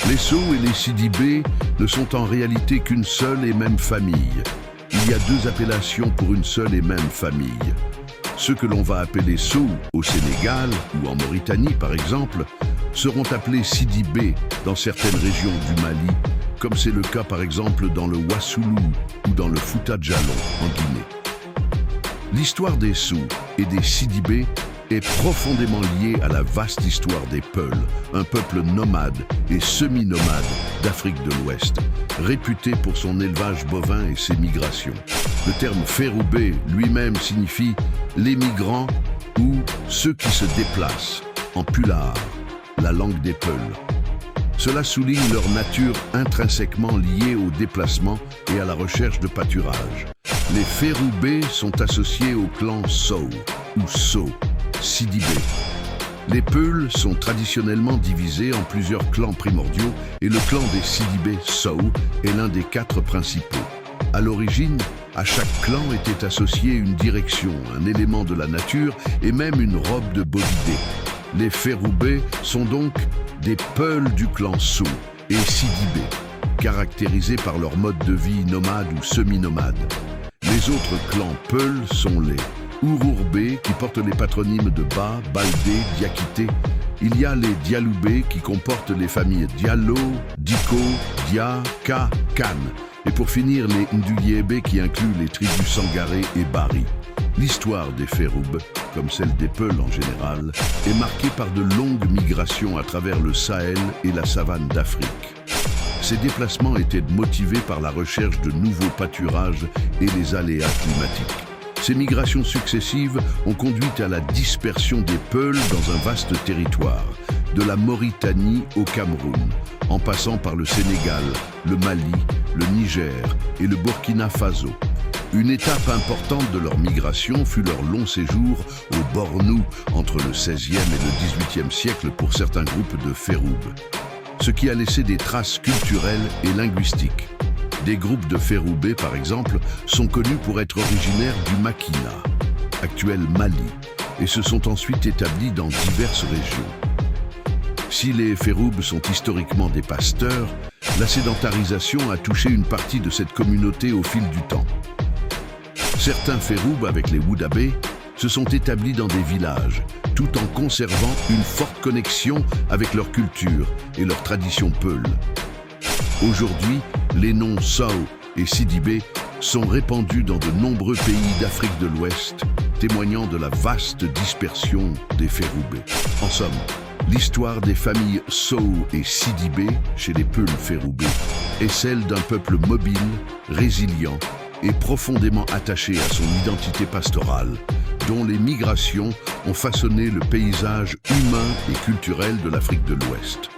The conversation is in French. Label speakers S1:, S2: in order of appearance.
S1: Les Sow et les Sidibé ne sont en réalité qu'une seule et même famille. Il y a deux appellations pour une seule et même famille. Ceux que l'on va appeler Sow au Sénégal ou en Mauritanie par exemple, seront appelés Sidibé dans certaines régions du Mali, comme c'est le cas par exemple dans le Wassoulou ou dans le Fouta Djallon en Guinée. L'histoire des Sow et des Sidibé est profondément liée à la vaste histoire des Peuls, un peuple nomade et semi-nomade d'Afrique de l'Ouest, réputé pour son élevage bovin et ses migrations. Le terme Féroubé lui-même signifie les migrants ou ceux qui se déplacent, en pulaar, la langue des Peuls. Cela souligne leur nature intrinsèquement liée au déplacement et à la recherche de pâturage. Les Féroubé sont associés au clan Sow ou Sow, Sidibé. Les Peuls sont traditionnellement divisés en plusieurs clans primordiaux et le clan des Sidibé Sow est l'un des 4 principaux. À l'origine, à chaque clan était associée une direction, un élément de la nature et même une robe de bovidé. Les Féroubé sont donc des Peuls du clan Sow et Sidibé, caractérisés par leur mode de vie nomade ou semi-nomade. Les autres clans Peuls sont les Ourourbé qui portent les patronymes de Ba, Baldé, Diakité. Il y a les Dialoubé qui comportent les familles Diallo, Diko, Dia, Ka, Kan. Et pour finir, les Nduyébé qui incluent les tribus Sangaré et Bari. L'histoire des Féroubé, comme celle des Peuls en général, est marquée par de longues migrations à travers le Sahel et la savane d'Afrique. Ces déplacements étaient motivés par la recherche de nouveaux pâturages et les aléas climatiques. Ces migrations successives ont conduit à la dispersion des Peuls dans un vaste territoire, de la Mauritanie au Cameroun, en passant par le Sénégal, le Mali, le Niger et le Burkina Faso. Une étape importante de leur migration fut leur long séjour au Bornou entre le XVIe et le XVIIIe siècle pour certains groupes de Féroubé, ce qui a laissé des traces culturelles et linguistiques. Des groupes de Féroubé, par exemple, sont connus pour être originaires du Makina, actuel Mali, et se sont ensuite établis dans diverses régions. Si les Féroubé sont historiquement des pasteurs, la sédentarisation a touché une partie de cette communauté au fil du temps. Certains Féroubé, avec les Woudabé, se sont établis dans des villages, tout en conservant une forte connexion avec leur culture et leur tradition Peul. Aujourd'hui, les noms Sow et Sidibé sont répandus dans de nombreux pays d'Afrique de l'Ouest, témoignant de la vaste dispersion des Féroubé. En somme, l'histoire des familles Sow et Sidibé chez les Peuls Féroubé est celle d'un peuple mobile, résilient et profondément attaché à son identité pastorale, dont les migrations ont façonné le paysage humain et culturel de l'Afrique de l'Ouest.